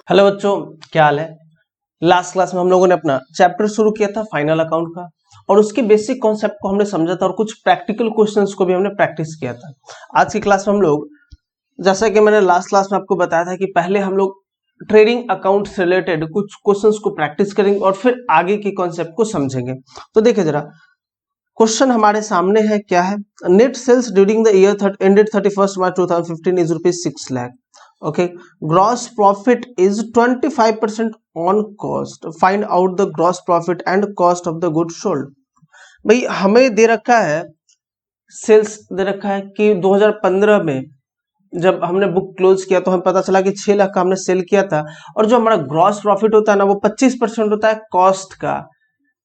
Hello बच्चों, क्या हाल है। लास्ट क्लास में हम लोगों ने अपना चैप्टर शुरू किया था फाइनल अकाउंट का, और उसके बेसिक कॉन्सेप्ट को हमने समझा था और कुछ प्रैक्टिकल क्वेश्चंस को भी हमने प्रैक्टिस किया था। आज की क्लास में हम लोग, जैसा कि मैंने लास्ट क्लास में आपको बताया था कि पहले हम लोग ट्रेडिंग अकाउंट से रिलेटेड कुछ क्वेश्चंस को प्रैक्टिस करेंगे और फिर आगे के कॉन्सेप्ट को समझेंगे। तो देखिए जरा, क्वेश्चन हमारे सामने है, क्या है। Net sales during the year ended 31 March 2015 is ₹6 lakh. Okay, gross profit is 25% on cost. Find out the gross profit and cost of the goods sold. भाई हमें दे रखा है, सेल्स दे रखा है कि 2015 में जब हमने बुक क्लोज किया तो हमें पता चला कि 6 लाख का हमने सेल किया था, और जो हमारा ग्रॉस प्रॉफिट होता है ना, वो 25% होता है कॉस्ट का।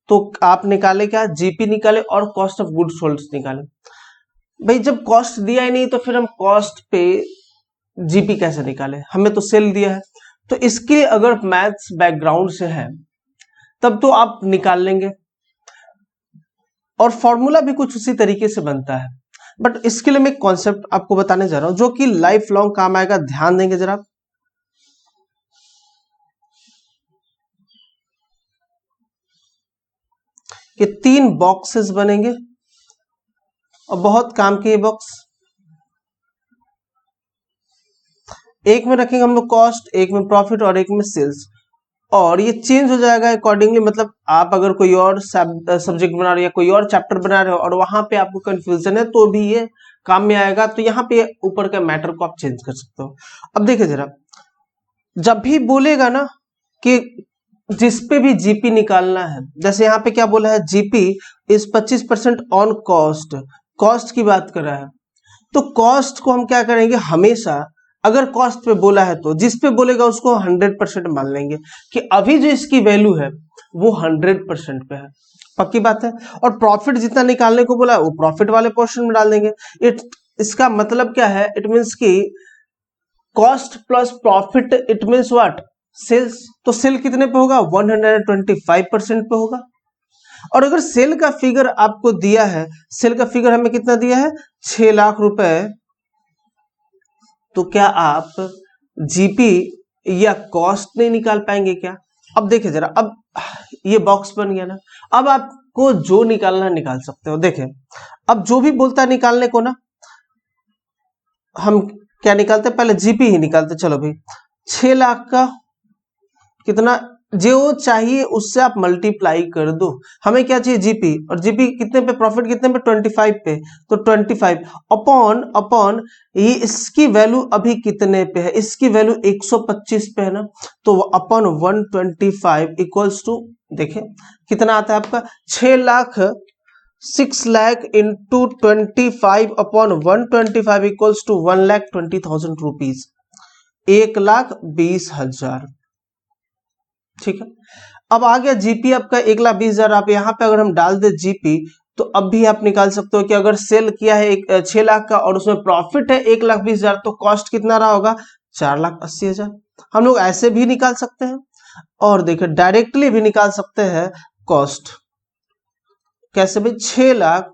तो आप निकाले क्या, जीपी निकाले और कॉस्ट ऑफ गुड्स सोल्ड निकाले। भाई जब कॉस्ट दिया ही नहीं तो फिर हम कॉस्ट पे जीपी कैसे निकाले, हमें तो सेल दिया है। तो इसके लिए अगर मैथ्स बैकग्राउंड से है तब तो आप निकाल लेंगे, और फॉर्मूला भी कुछ उसी तरीके से बनता है। बट इसके लिए मैं एक कॉन्सेप्ट आपको बताने जा रहा हूं जो कि लाइफ लॉन्ग काम आएगा। ध्यान देंगे जरा, कि 3 बॉक्सेस बनेंगे और बहुत काम के ये बॉक्स। एक में रखेंगे हम लोग कॉस्ट, एक में प्रॉफिट और एक में सेल्स, और ये चेंज हो जाएगा अकॉर्डिंगली। मतलब आप अगर कोई और सब्जेक्ट बना रहे हो या कोई और चैप्टर बना रहे हो और वहां पे आपको कंफ्यूजन है तो भी ये काम में आएगा। तो यहाँ पे ऊपर का मैटर को आप चेंज कर सकते हो। अब देखिए जरा, जब भी बोलेगा ना कि जिस पे भी जीपी निकालना है, जैसे यहाँ पे क्या बोला है, GP is 25% on cost, cost की बात कर रहा है। तो कॉस्ट को हम क्या करेंगे, हमेशा अगर कॉस्ट पे बोला है तो जिस पे बोलेगा उसको 100% मान लेंगे कि अभी जो इसकी वैल्यू है वो 100% पे है। पक्की बात है। और प्रॉफिट जितना निकालने को बोला है वो प्रॉफिट वाले पोर्शन में डाल देंगे। इसका मतलब क्या है, इट मीन्स कि cost plus profit, it means what, sales. तो सेल कितने पे होगा, 125% पे होगा। और अगर सेल का फिगर आपको दिया है, सेल का फिगर हमें कितना दिया है, 6 लाख रुपए, तो क्या आप जीपी या कॉस्ट नहीं निकाल पाएंगे क्या। अब देखिए जरा, अब ये बॉक्स बन गया ना, अब आपको जो निकालना निकाल सकते हो। देखें, अब जो भी बोलता है निकालने को ना, हम क्या निकालते हैं, पहले जीपी ही निकालते। चलो भाई, 6 लाख का कितना जो चाहिए उससे आप मल्टीप्लाई कर दो। हमें क्या चाहिए, जीपी, और जीपी कितने पे, प्रॉफिट कितने पे, 25 पे। तो 25 अपॉन अपॉन ये इसकी वैल्यू अभी कितने पे है, इसकी वैल्यू 125 पे है ना, तो अपॉन 125 इक्वल्स टू, देखें कितना आता है आपका, 6 lakh into 25 upon 125 equals to 1,20,000 rupees, 1,20,000। ठीक है। अब आ गया जीपी आपका 1,20,000। आप यहाँ पे अगर हम डाल दे जीपी, तो अब भी आप निकाल सकते हो कि अगर सेल किया है 6 लाख का और उसमें प्रॉफिट है 1,20,000, तो कॉस्ट कितना रहा होगा, 4,80,000। हम लोग ऐसे भी निकाल सकते हैं, और देखिए डायरेक्टली भी निकाल सकते हैं कॉस्ट। कैसे भाई, 6 लाख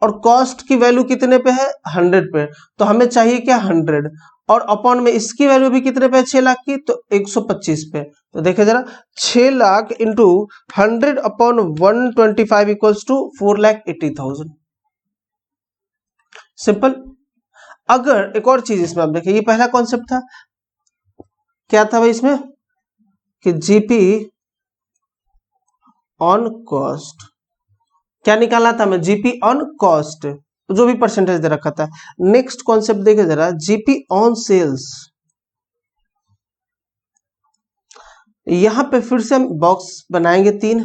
और कॉस्ट की वैल्यू कितने पे है, 100 पे। तो हमें चाहिए क्या, 100, और अपॉन में इसकी वैल्यू भी कितने पे है, 6 लाख की, तो 125 पे। तो देखिए जरा, 6 lakh into 100 upon 125 equals to 4,80,000। Simple. अगर एक और चीज इसमें आप देखिए, ये पहला कॉन्सेप्ट था, क्या था भाई इसमें, कि जीपी ऑन कॉस्ट, क्या निकालना था हमें, जीपी ऑन कॉस्ट, जो भी परसेंटेज दे रखा था। नेक्स्ट कॉन्सेप्ट देखे जरा, जीपी ऑन सेल्स। यहां पे फिर से हम बॉक्स बनाएंगे 3।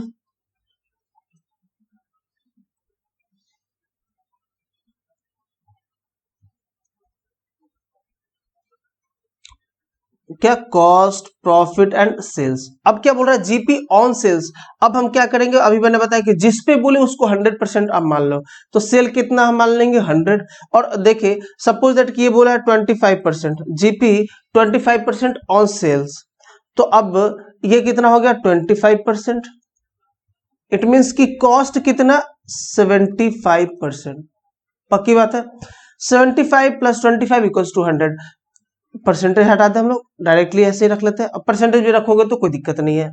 क्या, कॉस्ट, प्रॉफिट एंड सेल्स। अब क्या बोल रहा है, जीपी ऑन सेल्स। अब हम क्या करेंगे, अभी मैंने बताया कि जिस पे बोले उसको 100% आप मान लो। तो सेल कितना हम मान लेंगे, 100। और देखिए सपोज दैट कि ये बोला है 25%, जीपी 25% ऑन सेल्स, तो अब ये कितना हो गया, 25%। इट मीन्स कि कॉस्ट कितना, 75%। पक्की बात है। 75 प्लस 25 इक्वल्स टू 100। परसेंटेज हटा दें हम लोग, डायरेक्टली ऐसे ही रख लेते हैं। अब परसेंटेज भी रखोगे तो कोई दिक्कत नहीं है।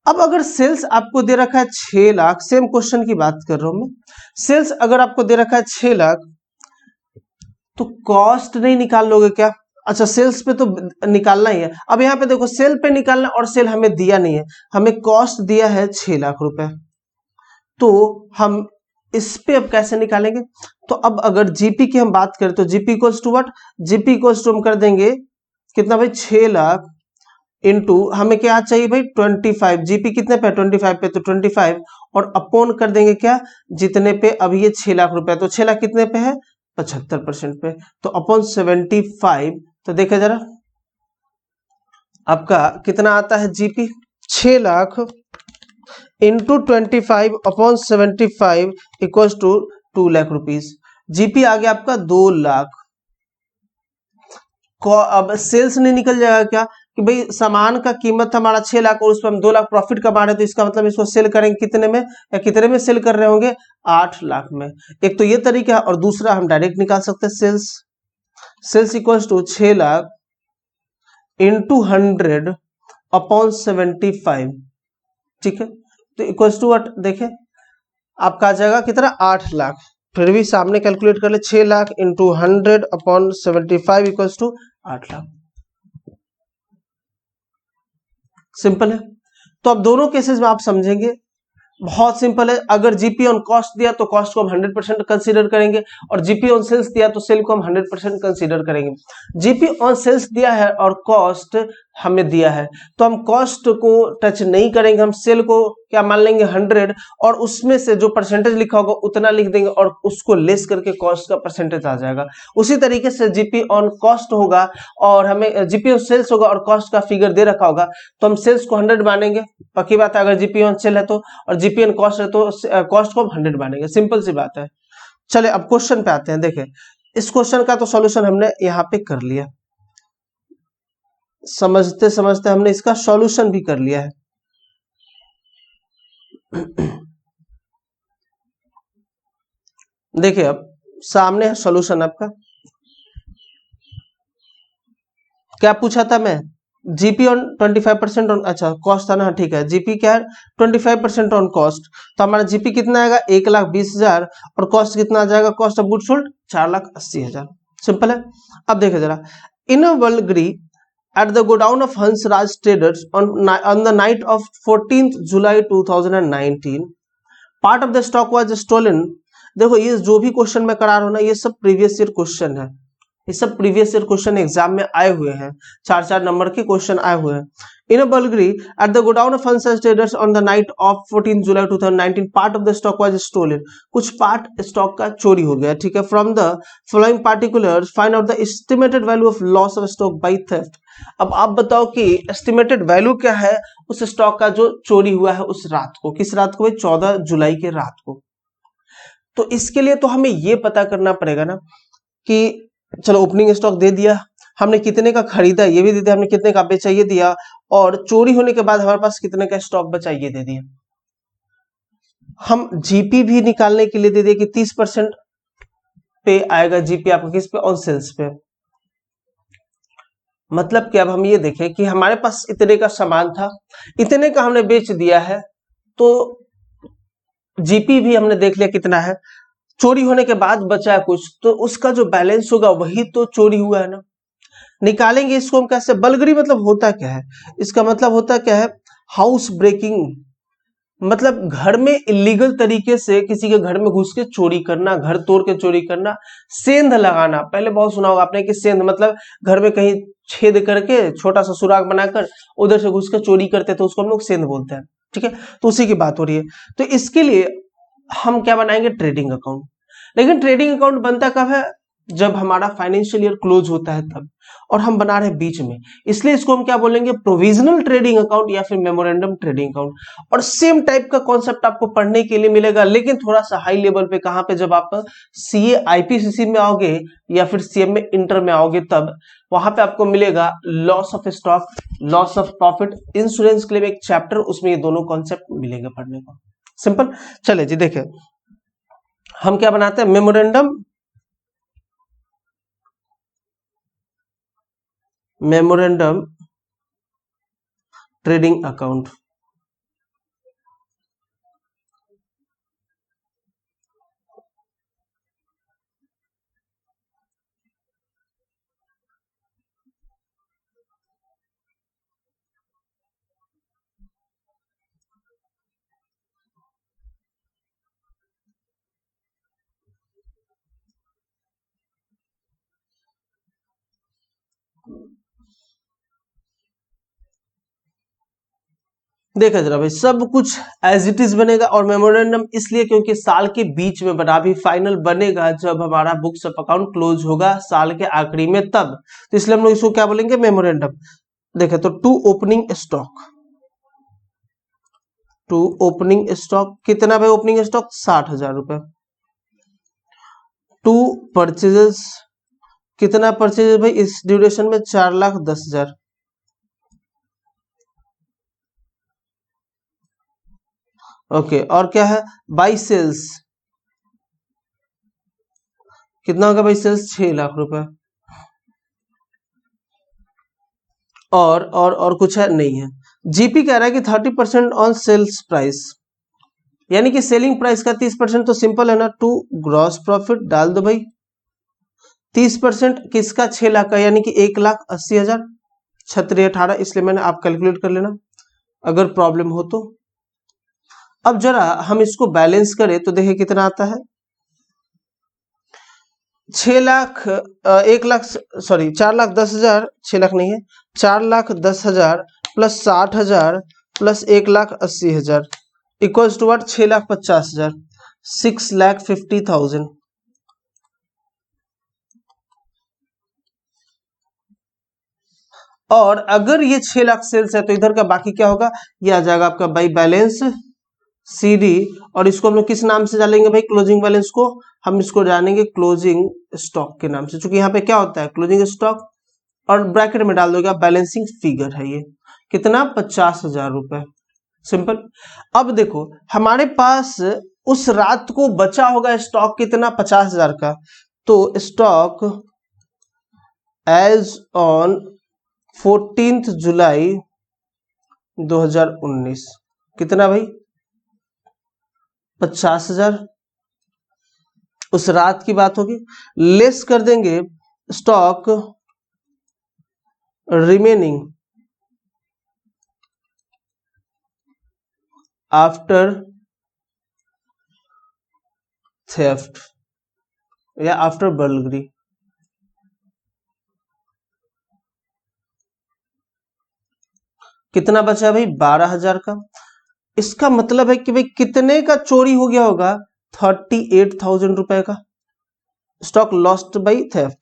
अब अगर सेल्स आपको दे रखा है 6 लाख, सेम क्वेश्चन की बात कर रहा हूं मैं, सेल्स अगर आपको दे रखा है 6 लाख, तो कॉस्ट नहीं निकाल लोगे क्या? अच्छा, सेल्स पे तो निकालना ही है। अब यहाँ पे देखो, सेल पे निकालना और सेल हमें दिया नहीं है, हमें कॉस्ट दिया है 6 लाख रुपए, तो हम इस पे अब कैसे निकालेंगे? तो अब अगर जीपी की हम बात करें तो GP equals to what, GP equals to हम कर देंगे कितना भाई, 6 लाख इंटू हमें क्या चाहिए भाई 25, जीपी कितने पे 25 पे, तो 25 और अपॉन कर देंगे क्या, जितने पे, अब ये 6 लाख रुपए, तो 6 लाख कितने पे है 75% पे, तो अपॉन 75, तो देखिए जरा आपका कितना आता है GP, 6 lakh into 25 upon 75 equals to 2 lakh rupees. GP आ गया आपका 2 लाख। अब सेल्स नहीं निकल जाएगा क्या कि भाई सामान का कीमत हमारा 6 लाख और उस पर हम 2 लाख प्रॉफिट कमा रहे हैं, तो इसका मतलब इसको सेल करेंगे कितने में, या कितने में सेल कर रहे होंगे 8 लाख में। एक तो ये तरीका है, और दूसरा हम डायरेक्ट निकाल सकते हैं sales, sales equals to 6 lakh into 100 upon 75, ठीक है, तो इक्वल्स टू व्हाट, देखें आपका आ जाएगा कितना 8 लाख। फिर भी सामने कैलकुलेट कर ले, 6 lakh into 100 upon 75 equals to 8 lakh. Simple है। तो अब दोनों केसेस में आप समझेंगे, बहुत सिंपल है। अगर जीपी ऑन कॉस्ट दिया तो कॉस्ट को हम 100% कंसीडर करेंगे, और जीपी ऑन सेल्स दिया तो सेल को हम 100% कंसीडर करेंगे। जीपी ऑन सेल्स दिया है और कॉस्ट हमें दिया है, तो हम कॉस्ट को टच नहीं करेंगे, हम सेल को क्या मान लेंगे 100, और उसमें से जो परसेंटेज लिखा होगा उतना लिख देंगे और उसको लेस करके कॉस्ट का परसेंटेज आ जाएगा। उसी तरीके से जीपी ऑन कॉस्ट होगा और हमें जीपी ऑन सेल्स होगा और कॉस्ट का फिगर दे रखा होगा, तो हम सेल्स को 100 मानेंगे, पक्की बात है, अगर जीपी ऑन सेल है तो, और जीपी ऑन कॉस्ट है तो कॉस्ट को हम 100 मानेंगे, सिंपल सी बात है। चले अब क्वेश्चन पे आते हैं। देखें, इस क्वेश्चन का तो सॉल्यूशन हमने यहाँ पे कर लिया, समझते समझते हमने इसका सॉल्यूशन भी कर लिया है। देखिए अब सामने है सॉल्यूशन आपका। क्या पूछा था मैं, जीपी ऑन 25% ऑन, अच्छा कॉस्ट था ना, ठीक है, जीपी क्या है 25% ऑन कॉस्ट, तो हमारा जीपी कितना आएगा 1,20,000 और कॉस्ट कितना आ जाएगा, cost of good sold 4,80,000। Simple है। अब देखो जरा, इन अ वल्गरी at the godown of Hans Raj Traders on the night of 14th July 2019 part of the stock was stolen। देखो ये जो भी क्वेश्चन मैं करा रहा हूं ना, ये सब प्रीवियस ईयर क्वेश्चन है, ये सब प्रीवियस ईयर क्वेश्चन एग्जाम में आए हुए हैं, 4-4 नंबर के क्वेश्चन आए हुए हैं। In a burglary at the godown of Hans Raj Traders on the night of 14 July 2019 part of the stock was stolen। कुछ पार्ट स्टॉक का चोरी हो गया, ठीक है। From the following particulars find out the estimated value of loss of stock by theft. अब आप बताओ कि एस्टिमेटेड वैल्यू क्या है उस स्टॉक का जो चोरी हुआ है उस रात को, किस रात को, 14 जुलाई के रात को। तो इसके लिए तो हमें ये पता करना पड़ेगा ना कि चलो ओपनिंग स्टॉक दे दिया, हमने कितने का खरीदा ये भी दे दिया, हमने कितने का बेचा ये दिया, और चोरी होने के बाद हमारे पास कितने का स्टॉक बचा ये दे दिया। हम जीपी भी निकालने के लिए दे दिया कि 30% पे आएगा जीपी आपका, किस पे, ऑन सेल्स पे। मतलब कि अब हम ये देखें कि हमारे पास इतने का सामान था, इतने का हमने बेच दिया है, तो जीपी भी हमने देख लिया कितना है, चोरी होने के बाद बचा है कुछ, तो उसका जो बैलेंस होगा वही तो चोरी हुआ है ना। निकालेंगे इसको हम कैसे, बल्गरी मतलब होता क्या है, इसका मतलब होता क्या है, हाउस ब्रेकिंग, मतलब घर में इलीगल तरीके से किसी के घर में घुस के चोरी करना, घर तोड़ के चोरी करना। सेंध लगाना, पहले बहुत सुना होगा आपने कि सेंध मतलब घर में कहीं छेद करके छोटा सा सुराग बनाकर उधर से घुस के चोरी करते थे, उसको हम लोग सेंध बोलते हैं, ठीक है। तो उसी की बात हो रही है। तो इसके लिए हम क्या बनाएंगे, ट्रेडिंग अकाउंट। लेकिन ट्रेडिंग अकाउंट बनता कब है, जब हमारा फाइनेंशियल ईयर क्लोज होता है तब, और हम बना रहे हैं बीच में, इसलिए इसको हम क्या बोलेंगे, प्रोविजनल ट्रेडिंग अकाउंट या फिर मेमोरेंडम ट्रेडिंग अकाउंट। और सेम टाइप का कॉन्सेप्ट आपको पढ़ने के लिए मिलेगा, लेकिन थोड़ा सा हाई लेवल पे, कहां पे, जब आप सीए आईपीसीसी में आओगे या फिर सीएम में इंटर में आओगे, तब वहां पे आपको मिलेगा loss of stock, loss of profit, insurance claim एक चैप्टर, उसमें ये दोनों कॉन्सेप्ट मिलेंगे पढ़ने को। सिंपल। चले जी, देखें हम क्या बनाते हैं, मेमोरेंडम मेमोरेंडम ट्रेडिंग अकाउंट। देखा जरा भाई, सब कुछ एज इट इज बनेगा और मेमोरेंडम इसलिए क्योंकि साल के बीच में बना, अभी फाइनल बनेगा जब हमारा बुक्स ऑफ अकाउंट क्लोज होगा साल के आखिरी में तब, तो इसलिए हम लोग इसको क्या बोलेंगे, मेमोरेंडम। देखे तो to opening stock, to opening stock कितना भाई, ओपनिंग स्टॉक 60,000 रुपए। टू परचेजेस, कितना परचेज भाई इस ड्यूरेशन में, 4,10,000। ओके, और क्या है, बाई सेल्स, कितना होगा भाई सेल्स, 6 लाख रुपए। और कुछ है नहीं है। जीपी कह रहा है कि 30% ऑन सेल्स प्राइस, यानी कि सेलिंग प्राइस का 30%, तो सिंपल है ना, टू ग्रॉस प्रॉफिट डाल दो भाई। 30% किसका, 6 लाख का, यानी कि 1,80,000, 6×18, इसलिए मैंने, आप कैलकुलेट कर लेना अगर प्रॉब्लम हो तो। अब जरा हम इसको बैलेंस करें तो देखिए कितना आता है, 6 लाख 1 लाख, सॉरी 4,10,000, 6 लाख नहीं है, 4,10,000 plus 60,000 plus 1,80,000 equals to what, 6,50,000, 6,50,000। और अगर ये 6 लाख सेल्स है तो इधर का बाकी क्या होगा, ये आ जाएगा आपका बाई बैलेंस सीडी, और इसको हम लोग किस नाम से जानेंगे भाई, क्लोजिंग बैलेंस को हम इसको जानेंगे क्लोजिंग स्टॉक के नाम से, क्योंकि यहाँ पे क्या होता है, क्लोजिंग स्टॉक, और ब्रैकेट में डाल दोगे आप, बैलेंसिंग फिगर है ये, कितना, 50,000 रुपए। सिंपल। अब देखो हमारे पास उस रात को बचा होगा स्टॉक कितना, 50,000 का, तो स्टॉक एज ऑन 14 जुलाई 2019 कितना भाई, 50,000, उस रात की बात होगी, लेस कर देंगे स्टॉक रिमेनिंग आफ्टर थेफ्ट या आफ्टर बर्गलरी, कितना बचा है भाई, 12,000 का। इसका मतलब है कि भाई कितने का चोरी हो गया होगा, 38,000 रुपए का स्टॉक लॉस्ट बाई थेफ्ट।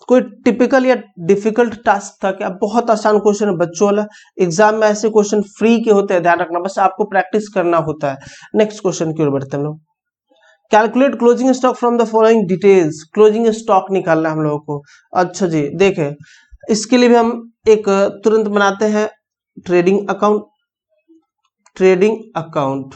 कोई टिपिकल या डिफिकल्ट टास्क था क्या, बहुत आसान क्वेश्चन है बच्चों वाला, एग्जाम में ऐसे क्वेश्चन फ्री के होते हैं, ध्यान रखना, बस आपको प्रैक्टिस करना होता है। नेक्स्ट क्वेश्चन की ओर बढ़ते हैं हम लोग। Calculate closing stock from the following details, closing stock निकालना है हम लोगों को। अच्छा जी, देखें इसके लिए भी हम एक तुरंत बनाते हैं ट्रेडिंग अकाउंट, ट्रेडिंग अकाउंट।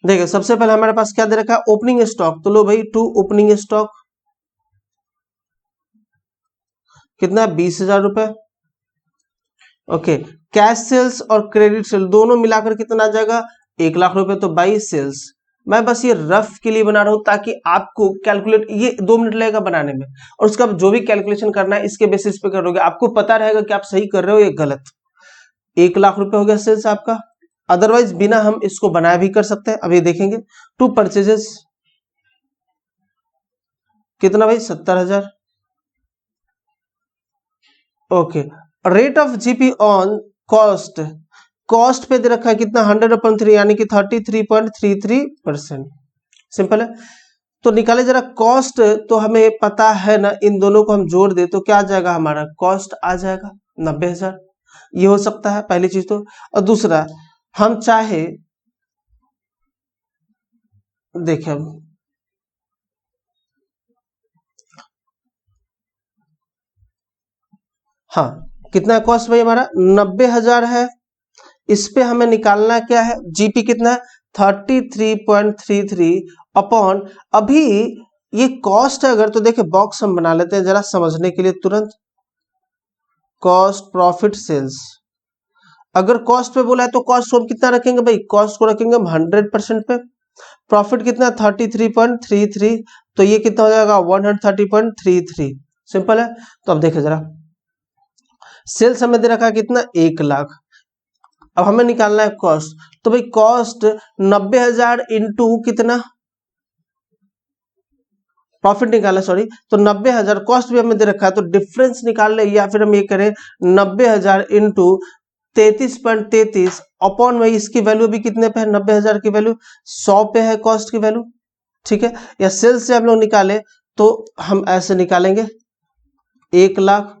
देखिए सबसे पहले हमारे पास क्या दे रखा है, ओपनिंग स्टॉक, तो लो भाई टू ओपनिंग स्टॉक कितना, 20,000 रुपए। ओके, कैश सेल्स और क्रेडिट सेल दोनों मिलाकर कितना आ जाएगा, 1 लाख रुपए, तो 22 सेल्स। मैं बस ये रफ के लिए बना रहा हूं ताकि आपको कैलकुलेट, ये 2 मिनट लगेगा बनाने में, और उसका जो भी कैलकुलेशन करना है इसके बेसिस पे करोगे, आपको पता रहेगा कि आप सही कर रहे हो या गलत। 1 लाख रुपए हो गया सेल्स आपका, अदरवाइज बिना हम इसको बनाया भी कर सकते हैं, अभी देखेंगे। टू परचेजेस कितना भाई, 70,000। Okay, rate of GP on cost, cost पे दे रखा है कितना, 100/3 यानी कि 33.33%। सिंपल है, तो निकाले जरा कॉस्ट, तो हमें पता है ना, इन दोनों को हम जोड़ दे तो क्या आ जाएगा, हमारा कॉस्ट आ जाएगा 90,000। ये हो सकता है पहली चीज तो, और दूसरा हम चाहे, देखें हाँ, कितना कॉस्ट भाई हमारा 90,000 है। इस पे हमें निकालना क्या है, जीपी कितना है 33.33 अपॉन, अभी ये कॉस्ट है अगर, तो देखिए बॉक्स हम बना लेते हैं जरा समझने के लिए तुरंत। कॉस्ट प्रॉफिट सेल्स, अगर कॉस्ट पे बोला है तो कॉस्ट को हम कितना रखेंगे भाई, कॉस्ट को रखेंगे हम 100% पे। प्रॉफिट कितना 33.33, तो ये कितना हो जाएगा 130.33। सिंपल है। तो अब देखिए जरा, सेल्स हमें दे रखा है कितना 1 लाख। अब हमें निकालना है कॉस्ट, तो भाई कॉस्ट 90,000 इंटू कितना, प्रॉफिट निकाला सॉरी, तो 90,000 कॉस्ट भी हमें दे रखा है, तो डिफरेंस निकाल ले, या फिर हम ये करें 90,000 इंटू 33.33 अपॉन में इसकी वैल्यू भी कितने पे है, 90,000 की वैल्यू 100 पे है कॉस्ट की वैल्यू। ठीक है, या सेल्स से हम लोग निकाले तो हम ऐसे निकालेंगे 1 लाख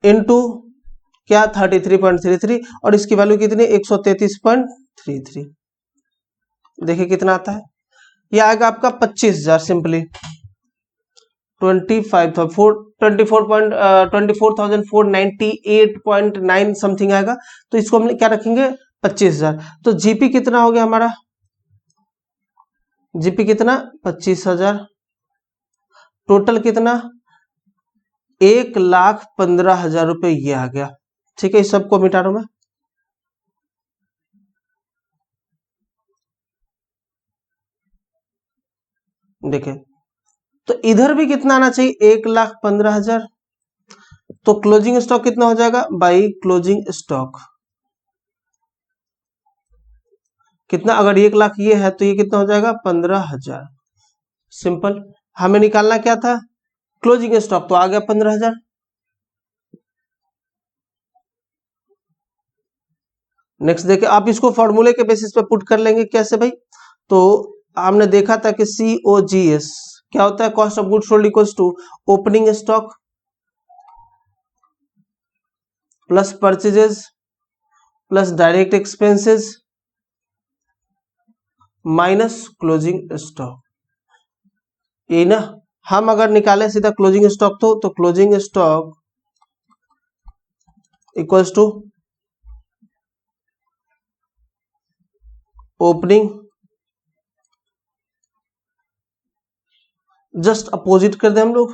इंटू क्या 33.33 और इसकी वैल्यू कितनी 133.33। देखिए कितना आता है, यह आएगा आपका 25,000 सिंपली 24,498.9 समथिंग आएगा। तो इसको हम क्या रखेंगे 25,000। तो जीपी कितना हो गया हमारा, जीपी कितना 25,000, टोटल कितना 1,15,000 रुपए ये आ गया। ठीक है, इस सबको मिटा रहा हूं मैं। देखें तो इधर भी कितना आना चाहिए 1,15,000, तो क्लोजिंग स्टॉक कितना हो जाएगा बाई क्लोजिंग स्टॉक कितना, अगर 1 लाख ये है तो ये कितना हो जाएगा 15,000। सिंपल, हमें निकालना क्या था क्लोजिंग स्टॉक, तो आ गया 15,000। नेक्स्ट देखिए, आप इसको फॉर्मूले के बेसिस पे पुट कर लेंगे कैसे भाई, तो हमने देखा था कि COGS क्या होता है, cost of good sold equals to opening stock plus purchases plus direct expenses minus closing stock. ये ना, हम अगर निकाले सीधा क्लोजिंग स्टॉक तो closing stock equals to opening, just opposite कर दे हम लोग,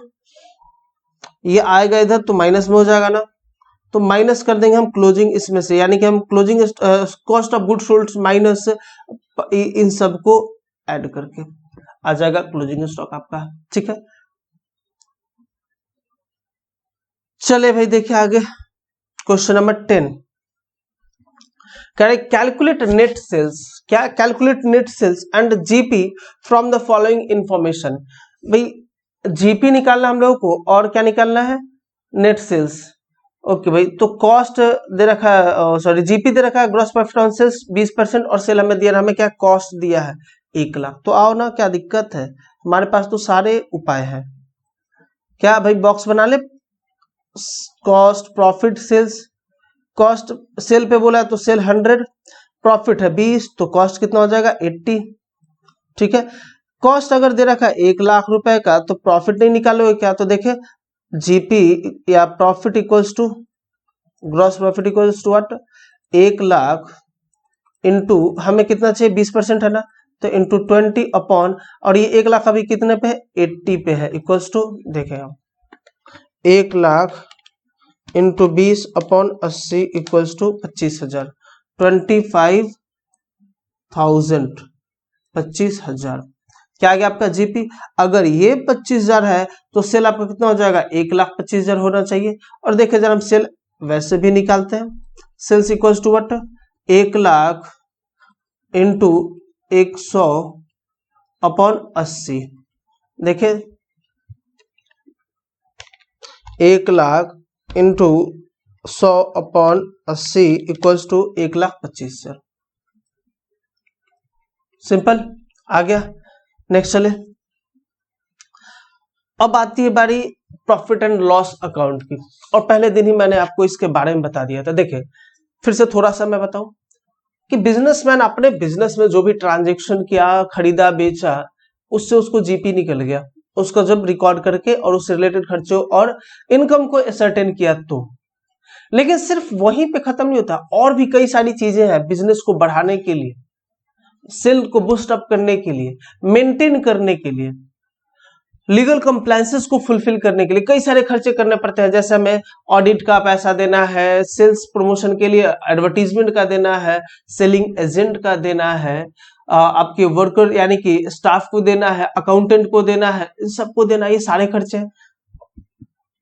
ये आएगा इधर तो माइनस में हो जाएगा ना, तो माइनस कर देंगे हम क्लोजिंग इसमें से, यानी कि हम closing cost of good sold minus इन सबको ऐड करके आ जाएगा क्लोजिंग स्टॉक आपका। ठीक है, चले भाई देखिए आगे क्वेश्चन नंबर 10 कह रहे कैलकुलेट नेट सेल्स, क्या calculate net sales and GP from the following information. भाई जीपी निकालना हम लोगों को और क्या निकालना है नेट सेल्स। ओके भाई, तो कॉस्ट दे रखा है, सॉरी जीपी दे रखा है ग्रॉस प्रॉफिट ऑन सेल्स 20% और सेल हमें दिया, हमें क्या कॉस्ट दिया है 1 लाख। तो आओ ना, क्या दिक्कत है, हमारे पास तो सारे उपाय हैं। क्या भाई बॉक्स बना ले, cost profit sales, cost sale पे बोला है तो सेल 100, प्रॉफिट है 20, तो कॉस्ट कितना हो जाएगा 80। ठीक है, कॉस्ट अगर दे रखा है 1 लाख रुपए का, तो प्रॉफिट नहीं निकालोगे क्या, तो देखे जीपी या profit equals to gross profit equals to what 1 lakh into हमें कितना चाहिए 20% है ना, तो इंटू 20 अपॉन, और ये 1 लाख अभी कितने पे है 80 पे है, इक्वल्स टू देखें हम 1 lakh into 20 upon 80 equals to 25,000, 25,000 25,000। क्या आ गया आपका जीपी, अगर ये 25,000 है तो सेल आपका कितना हो जाएगा 1,25,000 होना चाहिए। और देखिए जरा हम सेल वैसे भी निकालते हैं, sales equals to what 1 lakh into 100 upon 80। देखिए 1 lakh into 100 upon 80 equals to 1,25,000। Simple, आ गया। नेक्स्ट चले, अब आती है बारी प्रॉफिट एंड लॉस अकाउंट की, और पहले दिन ही मैंने आपको इसके बारे में बता दिया था। देखिए फिर से थोड़ा सा मैं बताऊं कि बिजनेसमैन अपने बिजनेस में जो भी ट्रांजैक्शन किया, खरीदा बेचा, उससे उसको जीपी निकल गया, उसका जब रिकॉर्ड करके और उससे रिलेटेड खर्चों और इनकम को असर्टेन किया तो। लेकिन सिर्फ वहीं पे खत्म नहीं होता, और भी कई सारी चीजें हैं बिजनेस को बढ़ाने के लिए, सेल को बूस्ट अप करने के लिए, मेंटेन करने के लिए, लीगल कंप्लायंसेस को फुलफिल करने के लिए कई सारे खर्चे करने पड़ते हैं। जैसे हमें ऑडिट का पैसा देना है, सेल्स प्रमोशन के लिए एडवर्टीजमेंट का देना है, सेलिंग एजेंट का देना है, आपके वर्कर यानी कि स्टाफ को देना है, अकाउंटेंट को देना है, इन सबको देना है, ये सारे खर्चे हैं।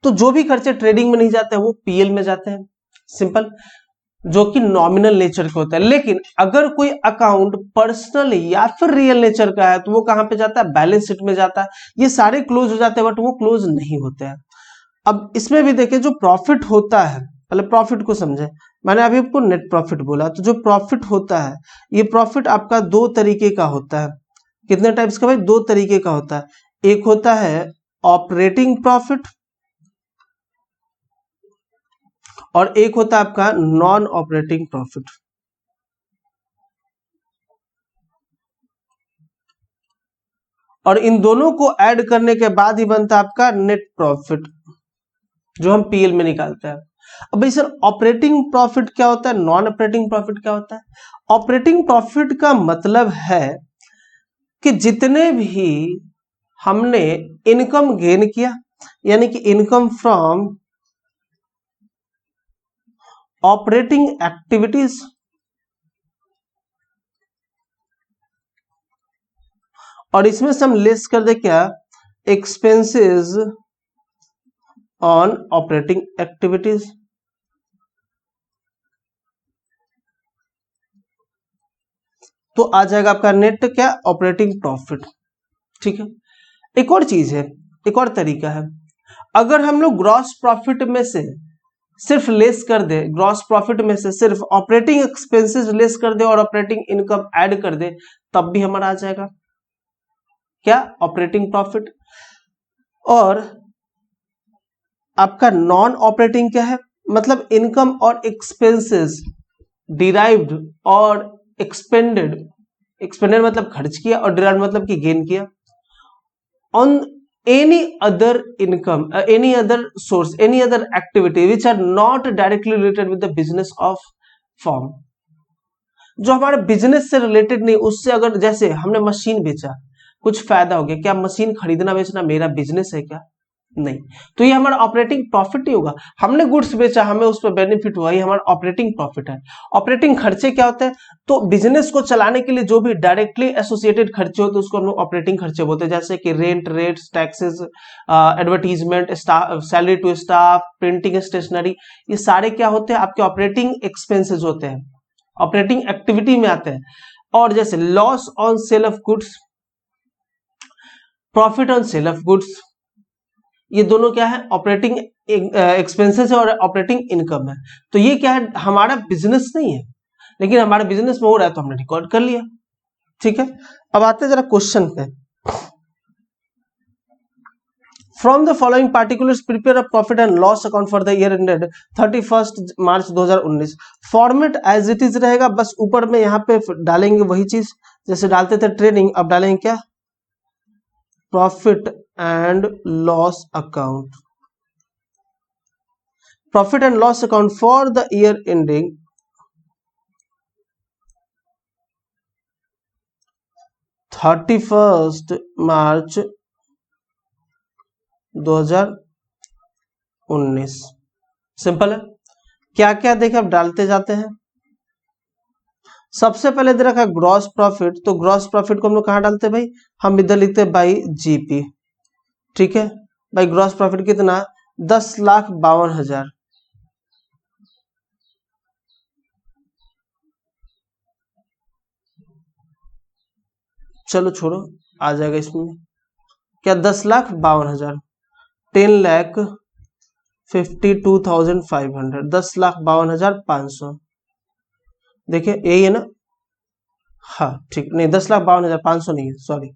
तो जो भी खर्चे ट्रेडिंग में नहीं जाते हैं वो पीएल में जाते हैं, सिंपल, जो कि नॉमिनल नेचर के होता है। लेकिन अगर कोई अकाउंट पर्सनल या फिर रियल नेचर का है तो वो कहां पे जाता है, बैलेंस शीट में जाता है। ये सारे क्लोज हो जाते हैं बट वो क्लोज नहीं होते हैं। अब इसमें भी देखिए जो प्रॉफिट होता है, पहले प्रॉफिट को समझे। मैंने अभी आपको नेट प्रॉफिट बोला, तो जो प्रॉफिट होता है ये प्रॉफिट आपका दो तरीके का होता है। कितने टाइप्स का भाई, दो तरीके का होता है। एक होता है ऑपरेटिंग प्रॉफिट और एक होता है आपका नॉन ऑपरेटिंग प्रॉफिट। और इन दोनों को ऐड करने के बाद ही बनता है आपका नेट प्रॉफिट, जो हम पीएल में निकालते हैं। अब भाई सर ऑपरेटिंग प्रॉफिट क्या होता है, नॉन ऑपरेटिंग प्रॉफिट क्या होता है? ऑपरेटिंग प्रॉफिट का मतलब है कि जितने भी हमने इनकम गेन किया, यानी कि इनकम फ्रॉम ऑपरेटिंग एक्टिविटीज, और इसमें से हम लेस कर दे क्या, एक्सपेंसेस ऑन ऑपरेटिंग एक्टिविटीज, तो आ जाएगा आपका नेट क्या, ऑपरेटिंग प्रॉफिट। ठीक है, एक और चीज है, एक और तरीका है। अगर हम लोग ग्रॉस प्रॉफिट में से सिर्फ लेस कर दे, ग्रॉस प्रॉफिट में से सिर्फ ऑपरेटिंग एक्सपेंसेस लेस कर दे और ऑपरेटिंग इनकम ऐड कर दे, तब भी हमारा आ जाएगा क्या, ऑपरेटिंग प्रॉफिट। और आपका नॉन ऑपरेटिंग क्या है, मतलब इनकम और एक्सपेंसेस डिराइव्ड और एक्सपेंडेड, एक्सपेंडेड मतलब खर्च किया और डिराइव्ड मतलब कि गेन किया, on any other income, any other source, any other activity which are not directly related with the business of firm, जो हमारे बिजनेस से रिलेटेड नहीं, उससे अगर जैसे हमने मशीन बेचा, कुछ फायदा हो गया, क्या मशीन खरीदना बेचना मेरा बिजनेस है क्या? नहीं, तो ये हमारा ऑपरेटिंग प्रॉफिट नहीं होगा। हमने गुड्स बेचा, हमें उस पर बेनिफिट हुआ, ये हमारा ऑपरेटिंग प्रॉफिट है। ऑपरेटिंग खर्चे क्या होते हैं, तो बिजनेस को चलाने के लिए जो भी डायरेक्टली एसोसिएटेड खर्चे होते हैं उसको हम लोग ऑपरेटिंग खर्चे बोलते हैं। जैसे कि rent, rates, taxes, advertisement, salary to staff, printing, stationery, ये सारे क्या होते हैं, आपके ऑपरेटिंग एक्सपेंसेस होते हैं, ऑपरेटिंग एक्टिविटी में आते हैं। और जैसे loss on sale of goods, profit on sale of goods, ये दोनों क्या है, ऑपरेटिंग एक्सपेंसेस है और ऑपरेटिंग इनकम है। तो ये क्या है, हमारा बिजनेस नहीं है, लेकिन हमारे बिजनेस में हो रहा है तो हमने रिकॉर्ड कर लिया। ठीक है, अब आते हैं जरा क्वेश्चन पे। From the following particulars prepare a profit and loss account for the year ended 31 March 2019। Format as it is रहेगा, बस ऊपर में यहाँ पे डालेंगे वही चीज जैसे डालते थे ट्रेडिंग, अब डालेंगे क्या, profit and loss account, profit and loss account for the year ending 31 March 2019। Simple है, क्या क्या देखे अब डालते जाते हैं। सबसे पहले दे रखा है ग्रॉस प्रॉफिट, तो ग्रॉस प्रॉफिट को हम लोग कहां डालते हैं भाई, हम इधर लिखते हैं बाई जीपी। ठीक है भाई, ग्रॉस प्रॉफिट कितना, 10,52,000। चलो छोड़ो, आ जाएगा इसमें क्या, 10,52,000, 10,52,500, 10,52,500। देखिए यही है ना, हाँ ठीक, नहीं 10,52,500 नहीं है, सॉरी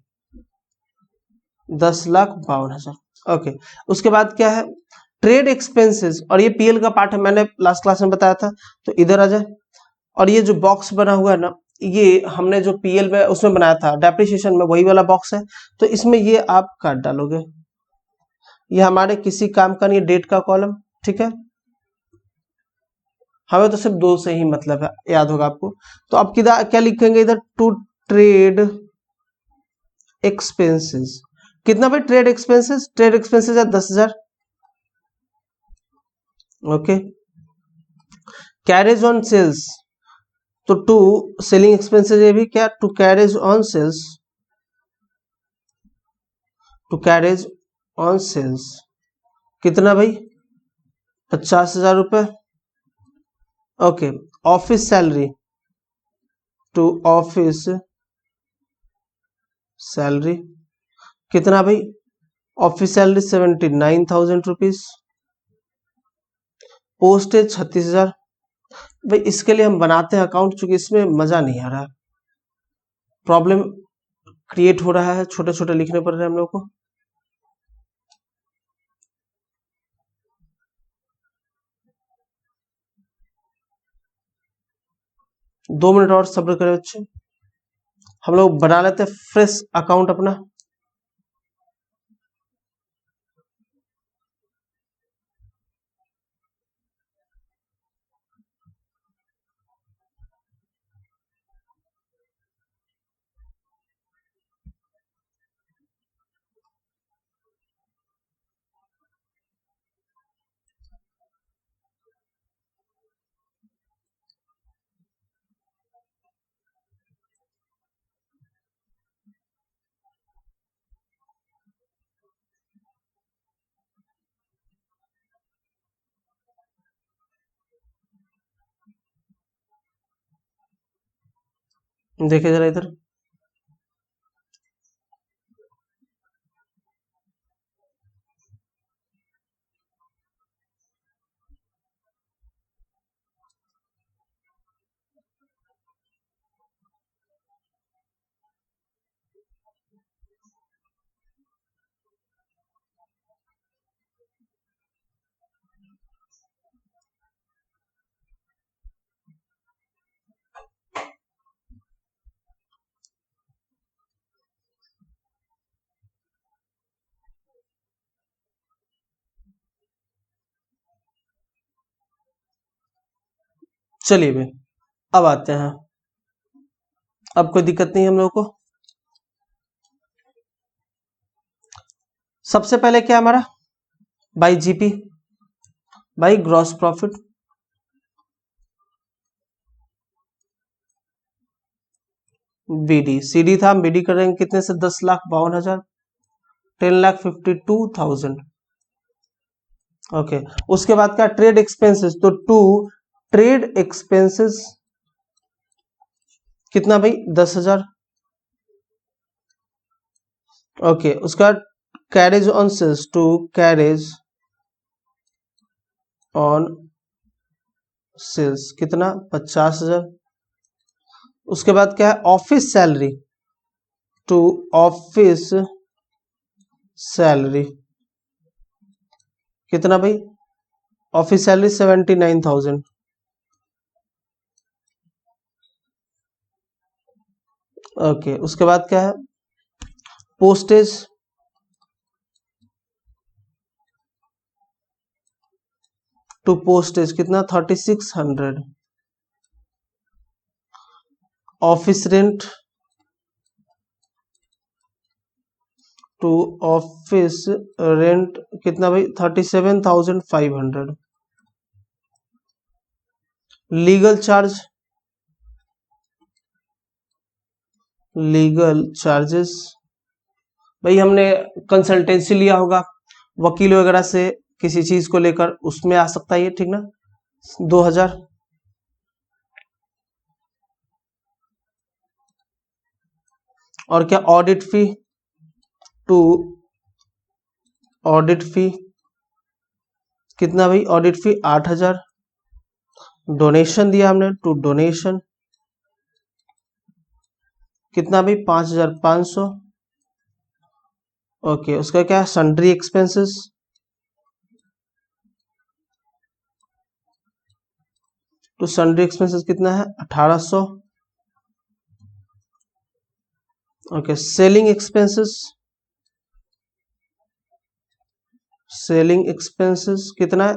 10,52,000। ओके, उसके बाद क्या है, ट्रेड एक्सपेंसेस, और ये पीएल का पार्ट है, मैंने लास्ट क्लास में बताया था, तो इधर आ जाए। और ये जो बॉक्स बना हुआ है ना, ये हमने जो पीएल में उसमें बनाया था डेप्रिसिएशन में, वही वाला बॉक्स है। तो इसमें ये आप काट डालोगे, ये हमारे किसी काम का नहीं, डेट का कॉलम, ठीक है। हमें तो सिर्फ दो से ही मतलब है, याद होगा आपको। तो अब किधर क्या लिखेंगे इधर, टू ट्रेड एक्सपेंसेस। कितना भाई ट्रेड एक्सपेंसेस, ट्रेड एक्सपेंसेस है 10,000। ओके, कैरेज ऑन सेल्स, तो टू सेलिंग एक्सपेंसेस, ये भी क्या, to carriage on sales, to carriage on sales कितना भाई, 50,000 रुपए। Okay, office salary, to office salary कितना भाई, ऑफिस सैलरी 79,000 रुपीज। पोस्टेज 36,000। भाई इसके लिए हम बनाते हैं अकाउंट, चूंकि इसमें मजा नहीं आ रहा है, प्रॉब्लम क्रिएट हो रहा है, छोटे छोटे लिखने पड़ रहे हैं हम लोग को। 2 मिनट और सब्र करें बच्चे, हम लोग बना लेते हैं फ्रेश अकाउंट अपना। देखिए जरा इधर, चलिए भाई अब आते हैं, अब कोई दिक्कत नहीं है हम लोग को। सबसे पहले क्या हमारा, by GP, by gross profit, BD, CD था, हम बीडी कर रहे हैं कितने से, 10,52,000, 10,52,000। ओके, उसके बाद क्या, ट्रेड एक्सपेंसेस, तो टू ट्रेड एक्सपेंसेस कितना भाई, 10,000। ओके, उसका carriage on sales, to carriage on sales कितना, 50,000। उसके बाद क्या है, office salary, to office salary कितना भाई, ऑफिस सैलरी 79,000। ओके, उसके बाद क्या है, पोस्टेज, टू पोस्टेज कितना, 3,600। Office rent, to office rent कितना भाई, 37,500। लीगल चार्ज, लीगल चार्जेस भाई हमने कंसल्टेंसी लिया होगा वकील वगैरह से किसी चीज को लेकर, उसमें आ सकता है ये, ठीक ना, 2,000। और क्या, ऑडिट फी, टू ऑडिट फी कितना भाई, ऑडिट फी 8,000। डोनेशन दिया हमने, टू डोनेशन कितना भाई, 5,500। ओके, उसका क्या, सन्ड्री एक्सपेंसेस, तो सन्ड्री एक्सपेंसेस कितना है, 1,800। ओके, सेलिंग एक्सपेंसेस कितना है?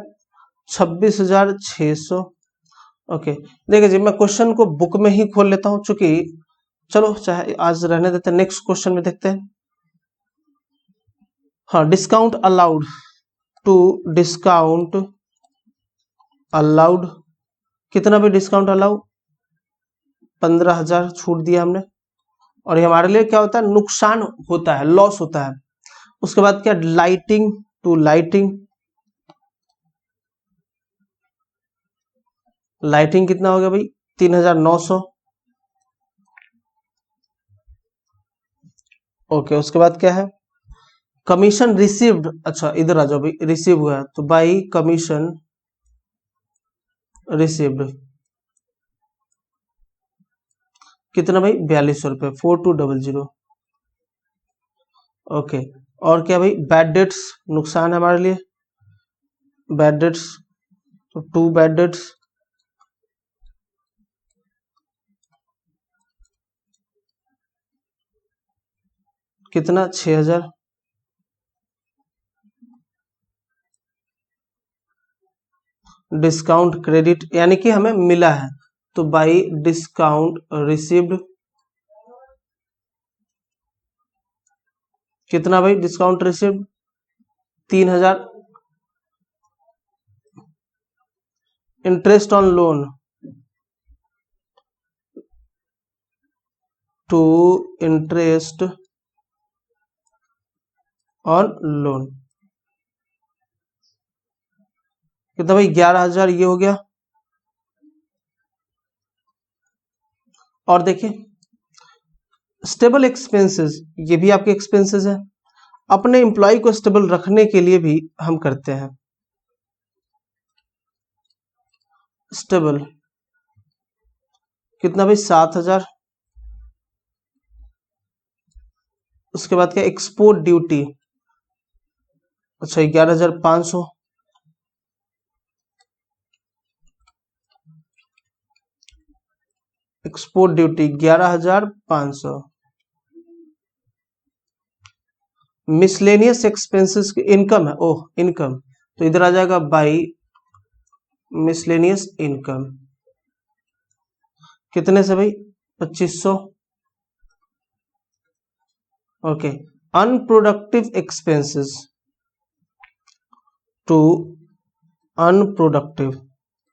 26,600। ओके, देखिए जी, मैं क्वेश्चन को बुक में ही खोल लेता हूं, चूंकि चलो चाहे आज रहने देते हैं, नेक्स्ट क्वेश्चन में देखते हैं। हाँ, डिस्काउंट अलाउड कितना भी डिस्काउंट अलाउ? 15,000 छूट दिया हमने। और ये हमारे लिए क्या होता है? नुकसान होता है, लॉस होता है। उसके बाद क्या? लाइटिंग कितना हो गया भाई? 3,900। ओके, उसके बाद क्या है? Commission received. अच्छा, इधर आ जाओ भाई, रिसीव हुआ है तो बाई कमीशन रिसीव्ड कितना भाई? 4200 रुपये, 4200। ओके, और क्या भाई? बैड डेट्स नुकसान है हमारे लिए, बैड डेट्स तो 2 बैड डेट्स कितना? 6,000। डिस्काउंट क्रेडिट यानी कि हमें मिला है, तो बाई डिस्काउंट रिसीव्ड कितना भाई? Discount received 3,000। Interest on loan to interest on loan कितना भाई? 11,000 ये हो गया। और देखिए, स्टेबल एक्सपेंसेस, ये भी आपके एक्सपेंसेस है। अपने एम्प्लॉय को स्टेबल रखने के लिए भी हम करते हैं। स्टेबल कितना भाई? 7,000। उसके बाद क्या? एक्सपोर्ट ड्यूटी, अच्छा 11,500। Export duty 11,500। मिसलेनियस एक्सपेंसेस की इनकम है, ओह इनकम, तो इधर आ जाएगा बाई मिसलेनियस इनकम कितने से भाई? 2,500। Okay, unproductive expenses to unproductive,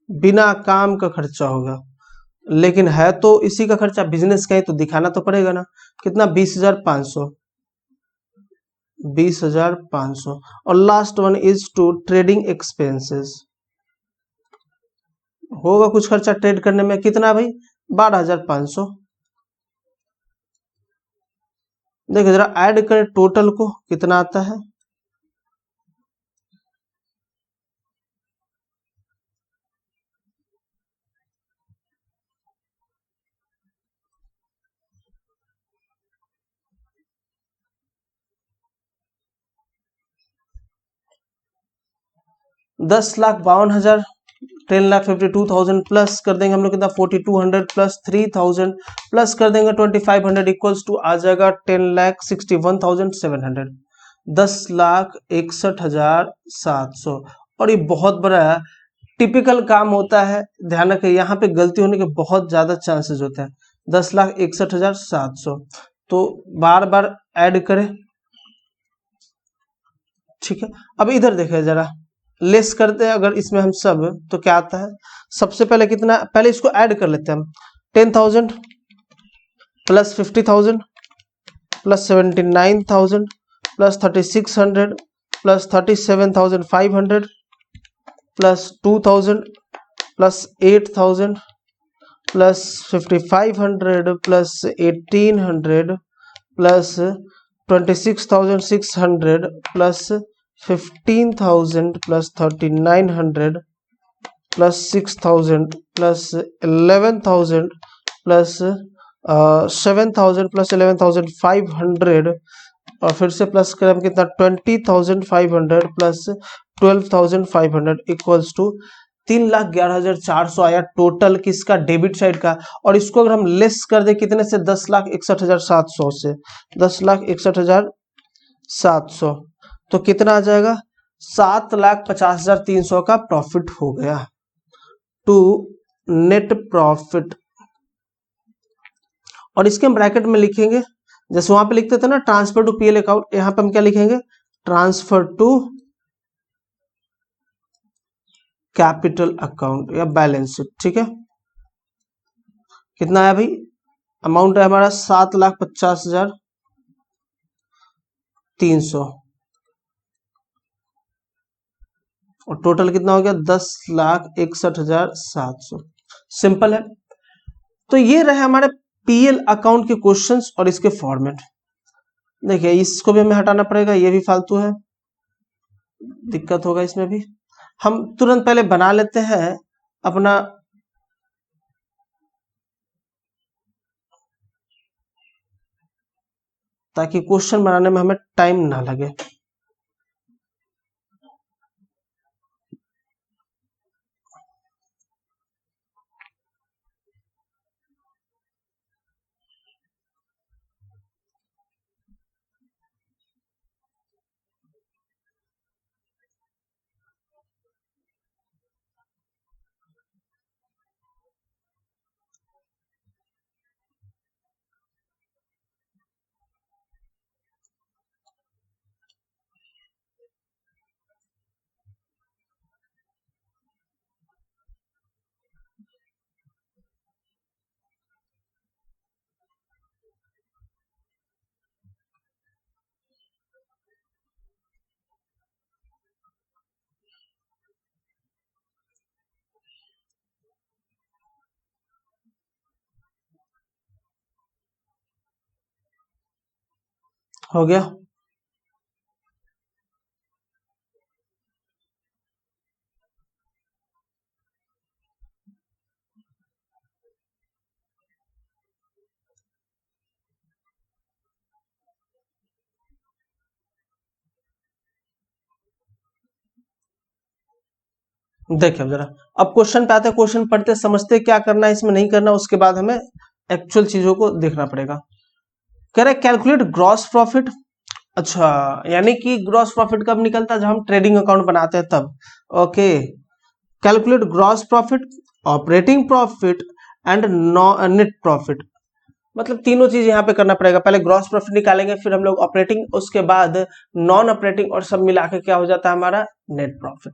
बिना काम का खर्चा होगा, लेकिन है तो इसी का खर्चा, बिजनेस का ही तो दिखाना तो पड़ेगा ना। कितना? 20,500। 20,500। और last one is to trading expenses, होगा कुछ खर्चा ट्रेड करने में, कितना भाई? 12,500। देखिए जरा ऐड करें टोटल को, कितना आता है? दस लाख 52,000, 10,52,000 प्लस कर देंगे हम लोग कितना? 4,200 प्लस 3,000 प्लस कर देंगे 2,500 इक्वल्स टू आ जाएगा 10,61,700। 10,61,700। और ये बहुत बड़ा टिपिकल काम होता है, ध्यान रखें यहाँ पे गलती होने के बहुत ज्यादा चांसेस होते हैं। 10,61,700 तो बार बार ऐड करें, ठीक है। अब इधर देखें जरा, लेस करते हैं अगर इसमें हम सब, तो क्या आता है? सबसे पहले कितना? पहले इसको ऐड कर लेते हैं हम। 10,000 plus 50,000 plus 79,000 plus 3,600 plus 37,500 plus 2,000 plus 8,000 plus 5,500 plus 1,800 plus 26,600 plus 15,000 plus 3,900 plus 6,000 plus 11,000 plus 7,000 plus 11,500 और फिर से प्लस करें हम कितना? 20,500 प्लस 12,500 इक्वल्स टू 3,11,400 आया टोटल किसका, डेबिट साइड का। और इसको अगर हम लेस कर दे कितने से, 10,61,700 से, 10,61,700, तो कितना आ जाएगा, 7,50,300 का प्रॉफिट हो गया टू नेट प्रॉफिट। और इसके हम ब्रैकेट में लिखेंगे, जैसे वहां पे लिखते थे ना ट्रांसफर टू पीएल अकाउंट, यहां पे हम क्या लिखेंगे, ट्रांसफर टू कैपिटल अकाउंट या बैलेंस शीट। ठीक है, कितना आया भाई, अमाउंट है हमारा 7,50,300 और टोटल कितना हो गया, 10,61,700। सिंपल है। तो ये रहे हमारे पीएल अकाउंट के क्वेश्चंस और इसके फॉर्मेट। देखिए इसको भी हमें हटाना पड़ेगा, ये भी फालतू है, दिक्कत होगा इसमें भी। हम तुरंत पहले बना लेते हैं अपना ताकि क्वेश्चन बनाने में हमें टाइम ना लगे। हो गया, देखिए जरा अब क्वेश्चन पे आते हैं, क्वेश्चन पढ़ते समझते क्या करना है इसमें नहीं करना, उसके बाद हमें एक्चुअल चीजों को देखना पड़ेगा। कह रहे कैलकुलेट ग्रॉस प्रॉफिट। अच्छा, यानी कि ग्रॉस प्रॉफिट कब निकलता है, जब हम ट्रेडिंग अकाउंट बनाते हैं तब। Okay, calculate gross profit, operating profit and net profit, मतलब तीनों चीज यहाँ पे करना पड़ेगा। पहले ग्रॉस प्रॉफिट निकालेंगे, फिर हम लोग ऑपरेटिंग, उसके बाद नॉन ऑपरेटिंग, और सब मिला के क्या हो जाता है हमारा नेट प्रॉफिट।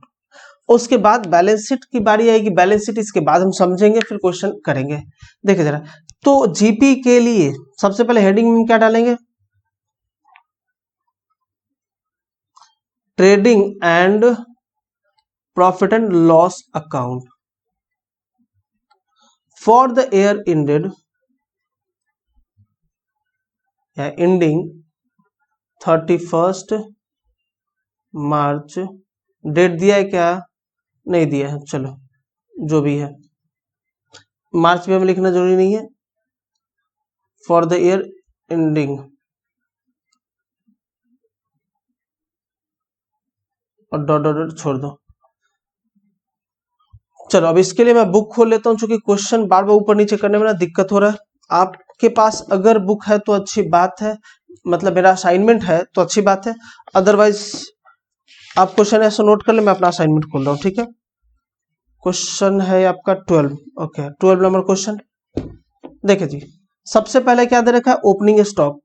उसके बाद बैलेंस शीट की बारी आएगी, बैलेंस शीट इसके बाद हम समझेंगे, फिर क्वेश्चन करेंगे। देखिए जरा, तो जीपी के लिए सबसे पहले हेडिंग में क्या डालेंगे, trading and profit and loss account for the year ended या एंडिंग 31 मार्च। डेट दिया है क्या, नहीं दिया है, चलो जो भी है, मार्च में हमें लिखना जरूरी नहीं है, फॉर द ईयर एंडिंग और डॉट डॉट डॉट छोड़ दो। चलो अब इसके लिए मैं बुक खोल लेता हूं, चूंकि क्वेश्चन बार बार ऊपर नीचे करने में ना दिक्कत हो रहा है। आपके पास अगर बुक है तो अच्छी बात है, मतलब मेरा असाइनमेंट है तो अच्छी बात है, अदरवाइज आप क्वेश्चन ऐसा नोट कर ले, मैं अपना असाइनमेंट खोल रहा हूँ। ठीक है, क्वेश्चन है आपका 12। Okay, 12 number question. देखिए जी, सबसे पहले क्या दे रखा है, ओपनिंग स्टॉक।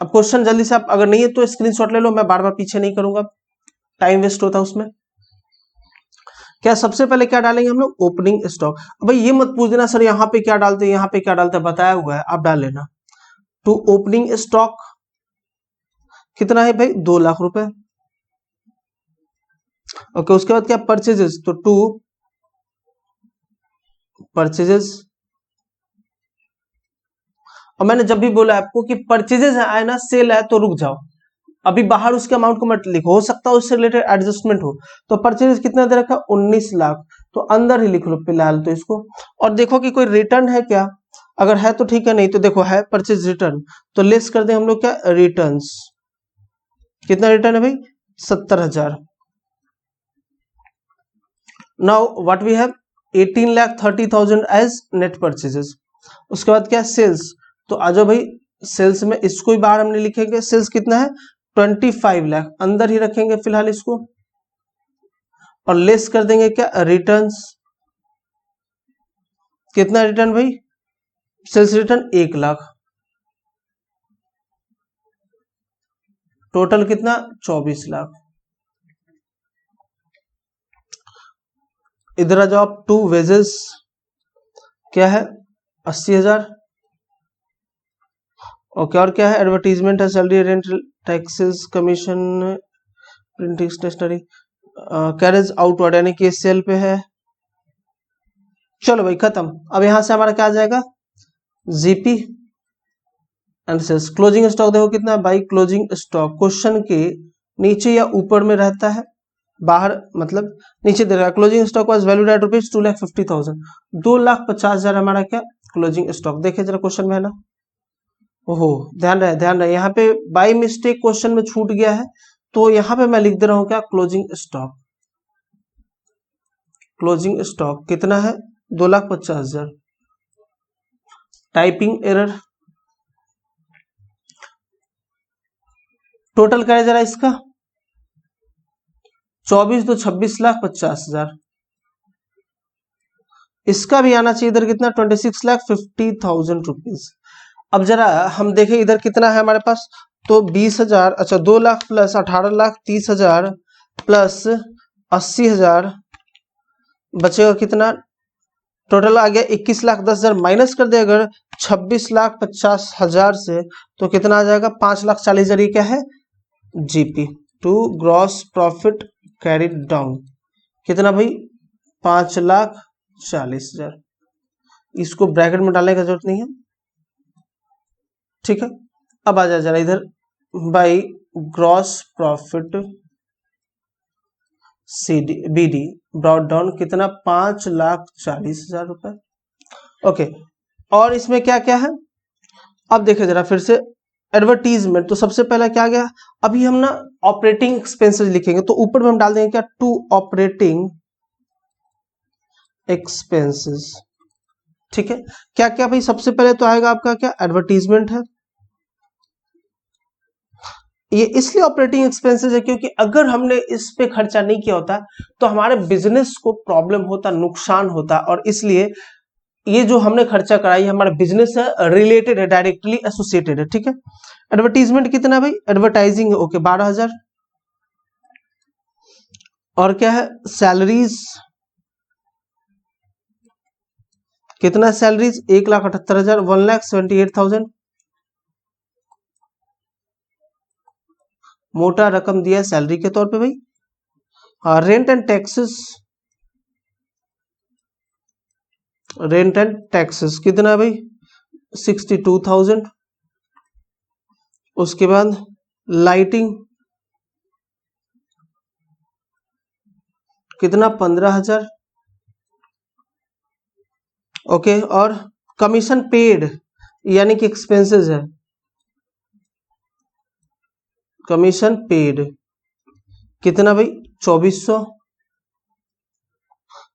अब क्वेश्चन जल्दी से आप अगर नहीं है तो स्क्रीनशॉट ले लो, मैं बार बार पीछे नहीं करूंगा, टाइम वेस्ट होता है उसमें। क्या सबसे पहले क्या डालेंगे हम लोग, ओपनिंग स्टॉक। भाई ये मत पूछ देना सर यहाँ पे क्या डालते हैं, यहाँ पे क्या डालते हैं, बताया हुआ है, आप डाल लेना। टू ओपनिंग स्टॉक कितना है भाई, 2 लाख रुपए। ओके, उसके बाद क्या, परचेजेस, तो टू परचेजेस। और मैंने जब भी बोला आपको कि परचेजेस आए ना, सेल है, तो रुक जाओ, अभी बाहर उसके अमाउंट को मत लिखो, हो सकता है उससे रिलेटेड एडजस्टमेंट हो। तो परचेज कितना दे रखा, 19 लाख, तो अंदर ही लिख लो फिलहाल तो इसको। और देखो कि कोई रिटर्न है क्या, अगर है तो ठीक है, नहीं तो देखो है परचेज रिटर्न, तो लेस कर दे हम लोग क्या, रिटर्न्स। कितना रिटर्न है भाई, 70,000। Now what we have 18,30,000 as net purchases. उसके बाद क्या सेल्स, तो आ जाओ भाई सेल्स में इसको ही बाहर हमने लिखेंगे। सेल्स कितना है 25 लाख, अंदर ही रखेंगे फिलहाल इसको, और लेस कर देंगे क्या रिटर्न्स। कितना रिटर्न भाई सेल्स रिटर्न 1 लाख, टोटल कितना 24 लाख। इधर आ जाओ आप, टू वेजेस क्या है 80,000। ओके, और क्या है एडवर्टीजमेंट है, salary, rent, taxes, commission, printing, stationery, carriage outward यानी कि सेल पे है। चलो भाई खत्म। अब यहां से हमारा क्या आ जाएगा GP and sales. Closing stock देखो कितना है भाई, क्लोजिंग स्टॉक क्वेश्चन के नीचे या ऊपर में रहता है, बाहर मतलब नीचे दे रहा है। Closing stock was valued at rupees 2,50,000, 2,50,000 हमारा क्या क्लोजिंग स्टॉक। देखे जरा क्वेश्चन में है ना, ओहो ध्यान रहे यहाँ पे बाई मिस्टेक क्वेश्चन में छूट गया है, तो यहाँ पे मैं लिख दे रहा हूँ क्या क्लोजिंग स्टॉक। क्लोजिंग स्टॉक कितना है 2,50,000, टाइपिंग एरर। टोटल क्या है जरा इसका 24 तो 26,50,000, इसका भी आना चाहिए इधर कितना 26,50,000 रुपीज। अब जरा हम देखें इधर कितना है हमारे पास, तो 20,000, अच्छा 2 लाख प्लस 18,30,000 प्लस 80,000 बचेगा कितना, टोटल आ गया 21,10,000, माइनस कर दे अगर 26,50,000 से, तो कितना आ जाएगा 5,40,000। ये क्या है GP to gross profit carried down, कितना भाई 5,40,000। इसको ब्रैकेट में डालने का जरूरत नहीं है, ठीक है। अब आ जाए जरा इधर by gross profit CD BD brought down कितना 5,40,000 रुपए। ओके, और इसमें क्या क्या है अब देखे जरा फिर से एडवर्टीजमेंट। तो सबसे पहला क्या गया, अभी हम ना ऑपरेटिंग एक्सपेंसेस लिखेंगे, तो ऊपर में हम डाल देंगे क्या टू ऑपरेटिंग एक्सपेंसेस, ठीक है। क्या क्या भाई सबसे पहले तो आएगा आपका क्या एडवर्टीजमेंट है, ये इसलिए ऑपरेटिंग एक्सपेंसेस है क्योंकि अगर हमने इस पे खर्चा नहीं किया होता तो हमारे बिजनेस को प्रॉब्लम होता, नुकसान होता, और इसलिए ये जो हमने खर्चा कराई हमारा बिजनेस है रिलेटेड है, डायरेक्टली एसोसिएटेड है, ठीक है। एडवर्टीजमेंट कितना भाई एडवर्टाइजिंग ओके 12,000, और क्या है सैलरीज कितना सैलरीज 1,78,000 1,78,000, मोटा रकम दिया सैलरी के तौर पे भाई। Rent and taxes, rent and taxes कितना भाई 62,000, उसके बाद लाइटिंग कितना 15,000, ओके। और कमीशन पेड यानी कि एक्सपेंसेस है, कमीशन पेड कितना भाई 2,400,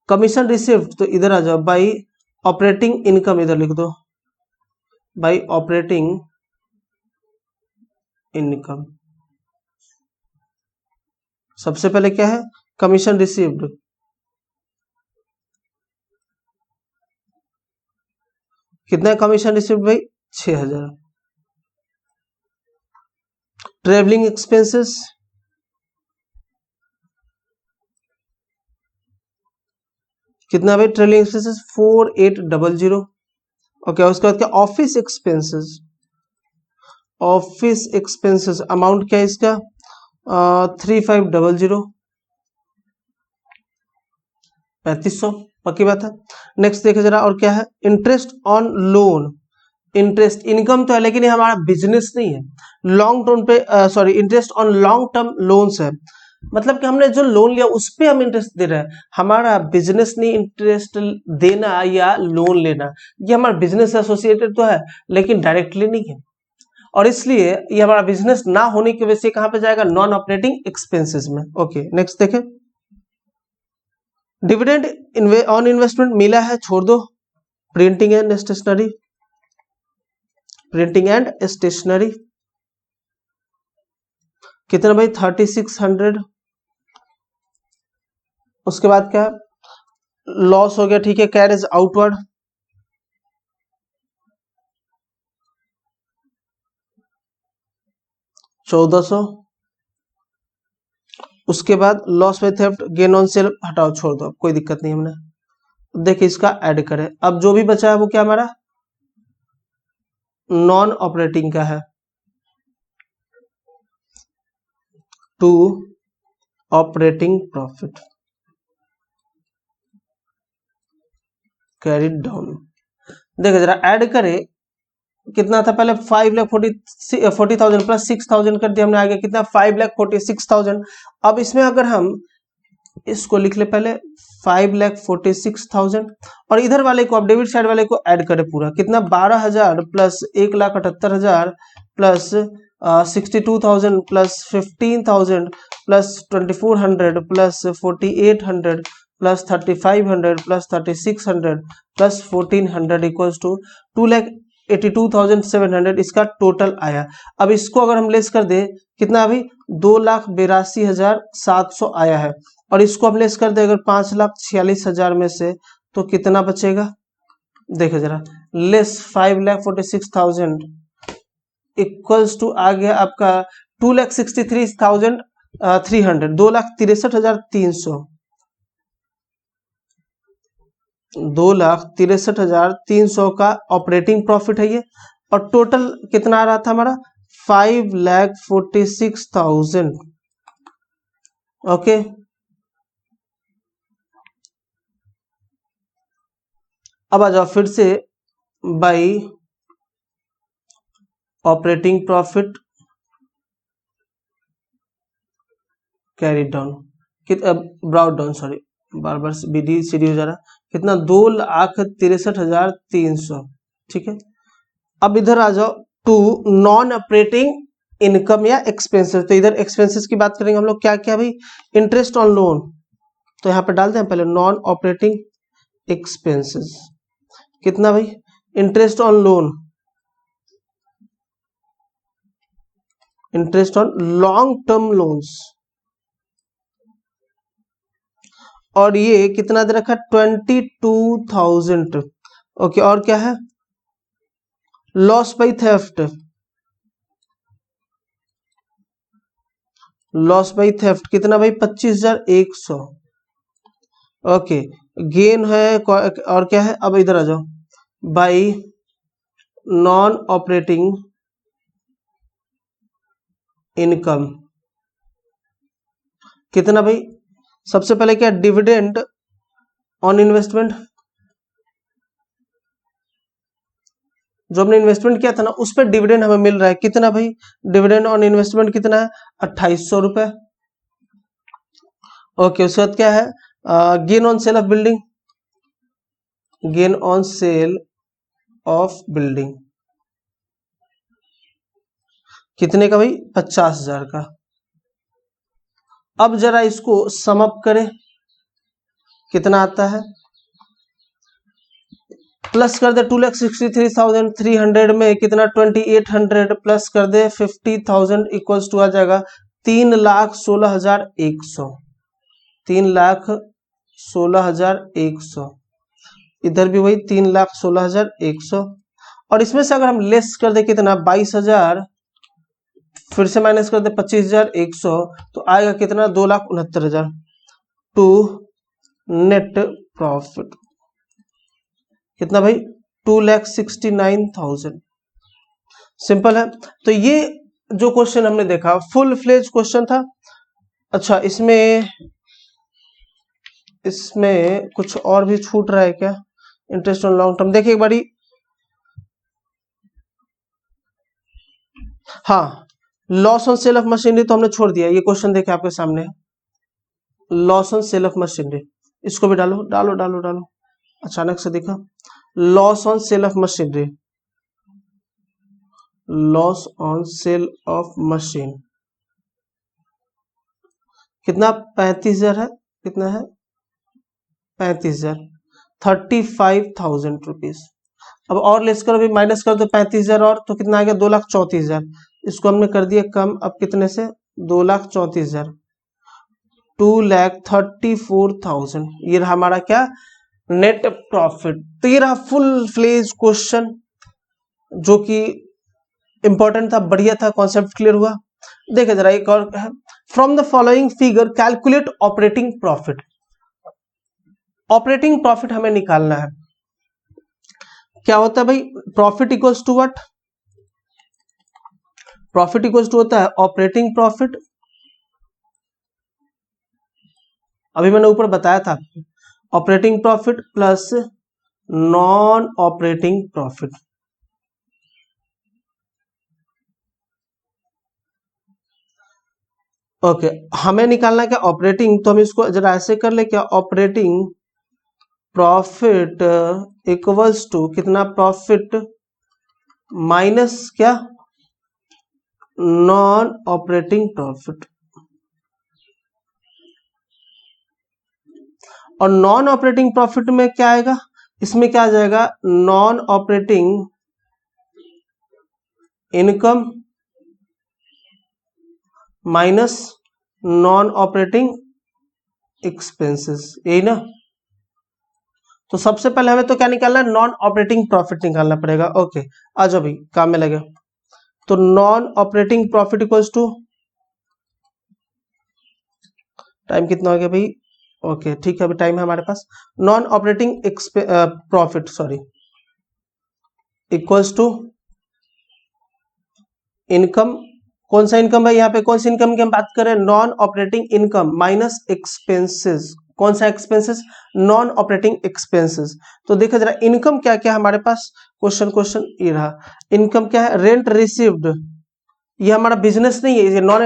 कमीशन रिसिव्ड तो इधर आ जाओ बाई ऑपरेटिंग इनकम, इधर लिख दो बाई ऑपरेटिंग इनकम। सबसे पहले क्या है कमीशन रिसीव्ड, कितना कमीशन रिसीव्ड भाई 6,000। ट्रेवलिंग एक्सपेंसेस कितना भाई ट्रेवलिंग एक्सपेंसेस 4,800, ओके। उसके बाद क्या office expenses, office expenses amount क्या है इसका 3,500, 3,500 पक्की बात है। नेक्स्ट देखे जरा और क्या है interest on loan, interest income तो है लेकिन ये हमारा बिजनेस नहीं है, लॉन्ग टर्म पे sorry interest on long term loans है, मतलब कि हमने जो लोन लिया उस पे हम इंटरेस्ट दे रहे हैं, हमारा बिजनेस नहीं इंटरेस्ट देना या लोन लेना, ये हमारा बिजनेस एसोसिएटेड तो है लेकिन डायरेक्टली नहीं है, और इसलिए ये हमारा बिजनेस ना होने की वजह से कहां पे जाएगा नॉन ऑपरेटिंग एक्सपेंसेस में। ओके नेक्स्ट देखें डिविडेंड ऑन इन्वेस्टमेंट मिला है, छोड़ दो। Printing and stationery, printing and stationery कितना भाई 3600। उसके बाद क्या लॉस हो गया, ठीक है, कैरेज आउटवर्ड 1400। उसके बाद loss by theft, gain on sale हटाओ, छोड़ दो, कोई दिक्कत नहीं। हमने देखिए इसका ऐड करें, अब जो भी बचा है वो क्या हमारा नॉन ऑपरेटिंग का है, to operating profit carried down. देखो जरा ऐड करें, कितना था पहले 5,40,000 प्लस 6,000 कर दिया हमने, आगे कितना 5,46,000। अब इसमें अगर हम इसको लिख ले पहले 5,46,000 और इधर वाले को अब डेबिट साइड वाले को ऐड करें पूरा, कितना 12,000 plus 1,78,000 plus 62,000 plus 15,000 plus 2,400 plus 4,800 plus 3,500 plus 3,600 plus 1,400 equals to 2,82,700 इसका टोटल आया। अब इसको अगर हम लेस कर दे कितना अभी 2,82,700 आया है, और इसको हम लेस कर दे अगर 5,46,000 में से तो कितना बचेगा, देखो जरा, लेस 5,46,000 इक्वल्स टू आ गया आपका 2,63,300, 2,63,300, 2,63,300 का ऑपरेटिंग प्रॉफिट है ये, और टोटल कितना आ रहा था हमारा 5,46,000। ओके, अब आ जाओ फिर से by operating profit carry down, brought down, sorry बार बार बीडी सीडी हो जा रहा, कितना 2,63,300। ठीक है, अब इधर आ जाओ टू नॉन ऑपरेटिंग इनकम या एक्सपेंसेस, तो इधर एक्सपेंसेस की बात करेंगे हम लोग, क्या क्या भाई इंटरेस्ट ऑन लोन, तो यहाँ पे डालते हैं पहले नॉन ऑपरेटिंग एक्सपेंसेस, कितना भाई interest on loan, interest on long term loans, और ये कितना दे रखा 22,000। ओके, और क्या है loss by theft, loss by theft कितना भाई 25,100। ओके, गेन है और क्या है, अब इधर आ जाओ बाई नॉन ऑपरेटिंग इनकम, कितना भाई सबसे पहले क्या डिविडेंड ऑन इन्वेस्टमेंट, जो हमने इन्वेस्टमेंट किया था ना उस पर डिविडेंड हमें मिल रहा है, कितना भाई डिविडेंड ऑन इन्वेस्टमेंट कितना है 2,800 रुपए। ओके, उसके बाद क्या है gain on sale of building, gain on sale of building कितने का भाई 50,000 का। अब जरा इसको सम अप करें, कितना आता है, प्लस कर दे 2,63,300 में कितना 2,800 प्लस कर दे 50,000 इक्वल्स टू आ जाएगा 3,16,100, 3,16,100, इधर भी वही 3,16,100, और इसमें से अगर हम लेस कर दे कितना 22,000, फिर से माइनस कर दे 25,100, तो आएगा कितना 2,69,000 टू नेट प्रॉफिट, कितना भाई 2,69,000। सिंपल है। तो ये जो क्वेश्चन हमने देखा फुल फ्लेज क्वेश्चन था। अच्छा, इसमें कुछ और भी छूट रहा है क्या, इंटरेस्ट ऑन लॉन्ग टर्म, देखिए एक बारी, हाँ loss on sale of machinery तो हमने छोड़ दिया, ये क्वेश्चन देखे आपके सामने loss on sale of machinery, इसको भी डालो डालो डालो डालो, अचानक से दिखा loss on sale of machinery, loss on sale of machine कितना 35,000 है, कितना है 35,000, 35,000 रुपीज। अब और लेस करो, अभी माइनस कर दो 35,000 और, तो कितना आ गया 2,34,000। इसको हमने कर दिया कम, अब कितने से 2,34,000, 2,34,000। ये रहा हमारा क्या, नेट प्रॉफिट। तो ये रहा फुल फ्लेज क्वेश्चन जो कि इंपॉर्टेंट था, बढ़िया था, कॉन्सेप्ट क्लियर हुआ। देखिए जरा एक और है, from the following figure calculate operating profit. Operating profit हमें निकालना है। क्या होता है भाई, profit equals to what, profit equals to होता है ऑपरेटिंग प्रॉफिट। अभी मैंने ऊपर बताया था, operating profit plus non operating profit. Okay, हमें निकालना क्या ऑपरेटिंग, तो हम इसको जरा ऐसे कर ले, क्या ऑपरेटिंग प्रॉफिट इक्वल्स टू कितना, प्रॉफिट माइनस क्या, नॉन ऑपरेटिंग प्रॉफिट। और नॉन ऑपरेटिंग प्रॉफिट में क्या आएगा, इसमें क्या आ जाएगा, non operating income minus non operating expenses, यही ना। तो सबसे पहले हमें तो क्या निकालना है, नॉन ऑपरेटिंग प्रॉफिट निकालना पड़ेगा। ओके, आ जाओ भाई काम में लगे। तो non operating profit equals to, time कितना हो गया भाई, ओके ठीक है, अभी टाइम है हमारे पास। Non operating profit sorry equals to income. कौन सा इनकम भाई, यहाँ पे कौन सी इनकम की हम बात करें, non operating income minus expenses. कौन सा एक्सपेंसेस, नॉन ऑपरेटिंग एक्सपेंसेस। तो देखो जरा इनकम क्या क्या हमारे पास, क्वेश्चन ये रहा। इनकम क्या है, रेंट रिसीव्ड, ये हमारा बिजनेस नहीं है, ये नॉन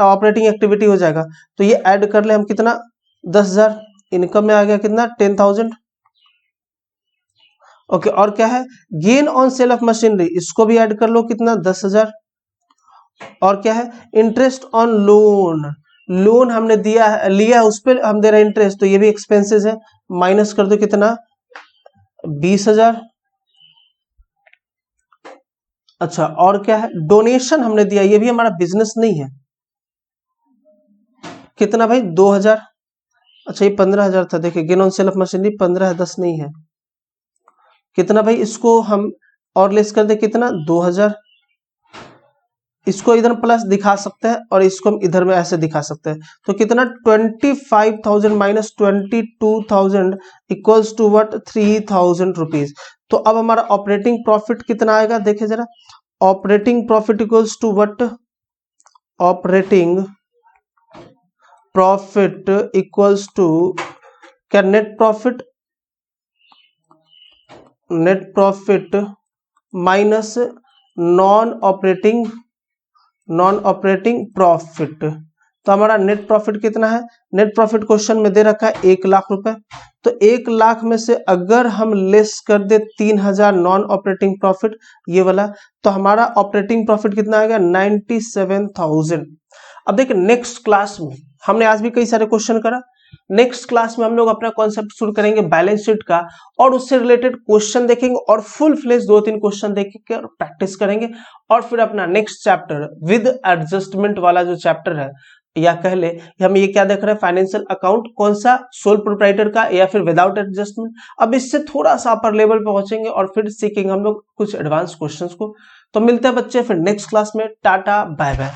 ऑपरेटिंग एक्टिविटी हो जाएगा। तो ये ऐड कर ले हम, कितना 10,000, इनकम में आ गया कितना 10,000। ओके, और क्या है, gain on sale of machinery, इसको भी ऐड कर लो, कितना 10,000। और क्या है, इंटरेस्ट ऑन लोन, लोन हमने लिया है, उस पर हम दे रहे हैं इंटरेस्ट, तो ये भी एक्सपेंसेस है, माइनस कर दो कितना 20,000। अच्छा, और क्या है, डोनेशन हमने दिया, ये भी हमारा बिजनेस नहीं है, कितना भाई 2,000। अच्छा, ये 15,000 था, देखिए gain on sale of machinery 15 है, 10 नहीं है, कितना भाई, इसको हम और लेस कर दे, कितना 2,000। इसको इधर प्लस दिखा सकते हैं और इसको हम इधर में ऐसे दिखा सकते हैं, तो कितना 25,000 minus 22,000 equals to what 3,000 rupees. तो अब हमारा ऑपरेटिंग प्रॉफिट कितना आएगा, देखिए जरा, operating profit equals to what, operating profit equals to क्या, net profit, net profit minus non operating profit. तो हमारा नेट प्रॉफिट कितना है, नेट प्रॉफिट क्वेश्चन में दे रखा है 1,00,000 रुपए। तो 1,00,000 में से अगर हम लेस कर दे 3,000 नॉन ऑपरेटिंग प्रॉफिट, ये वाला, तो हमारा ऑपरेटिंग प्रॉफिट कितना आएगा 97,000। अब देखिए नेक्स्ट क्लास में, हमने आज भी कई सारे क्वेश्चन करा, नेक्स्ट क्लास में हम लोग अपना कॉन्सेप्ट शुरू करेंगे बैलेंस शीट का, और उससे रिलेटेड क्वेश्चन देखेंगे और फुल फ्लेज 2-3 क्वेश्चन देखेंगे और प्रैक्टिस करेंगे। और फिर अपना नेक्स्ट चैप्टर विद एडजस्टमेंट वाला जो चैप्टर है, या कह ले हम ये क्या देख रहे हैं, फाइनेंशियल अकाउंट, कौन सा, सोल प्रोप्राइटर का या फिर विदाउट एडजस्टमेंट। अब इससे थोड़ा सा अपर लेवल पे पहुंचेंगे और फिर सीखेंगे हम लोग कुछ एडवांस क्वेश्चंस को। तो मिलते हैं बच्चे फिर नेक्स्ट क्लास में, टाटा बाय बाय।